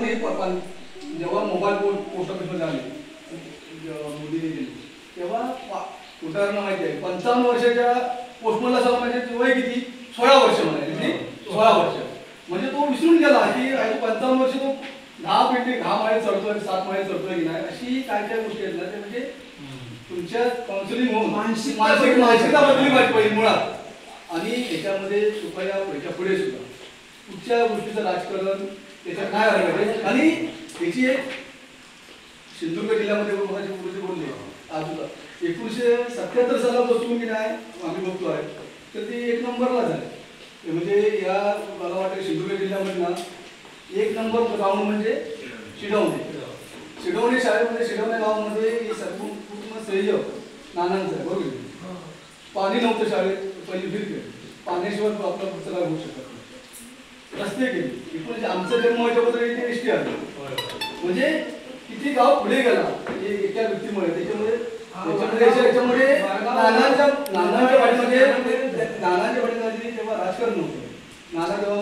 मध्ये जेव्हा mobile post ऑफिसमध्ये आले मोदीने दिली तेव्हा उदाहरण माहिती आहे 55 वर्षाच्या पोस्टमनला सर म्हणजे वय किती 16 वर्ष म्हणाले 16 वर्ष म्हणजे तो विसरून गेला की 55 वर्ष तो 10 पेटी 10 माळे चढतोय 7 माळे चढतोय की नाही अशी काय काय गोष्टी आहेत ना ते म्हणजे तुमच्या काउन्सिलिंग होऊन मानसिकता बदलली पाहिजे पहिली मुळात आणि याच्यामध्ये कृपया याच्या पुढे सुद्धा कुठच्या गोष्टीचं राजकारण त्याच्यात काय आलं पाहिजे आणि याची एक सिंधुदुर्ग जिल्ह्यामध्ये मगाशी पूर्वी बोलले आजूला 1977 सालापासून की नाही आम्ही बघतो आहे तर ती 1 नंबरला झाली म्हणजे या मला वाटतं सिंधुदुर्ग जिल्ह्यामध्ये ना 1 नंबर गाव म्हणजे शिडवणे शाळेमध्ये शिडवणे गावामध्ये हे सर्व पूर्ण श्रेय नानांचं आहे बरोबर पाणी नव्हतं शाळेत पहिली फिरके पाण्याशिवाय आपला पुस्तक होऊ शकत नाही रस्ते केले म्हणजे आमचा जन्म व्हायच्याबद्दल इथे एसटी आली म्हणजे किती गाव पुढे गेला एका व्यक्तीमुळे त्याच्यामुळे नानांच्या पाठीमध्ये तेव्हा राजकारण नव्हतं नाना जेव्हा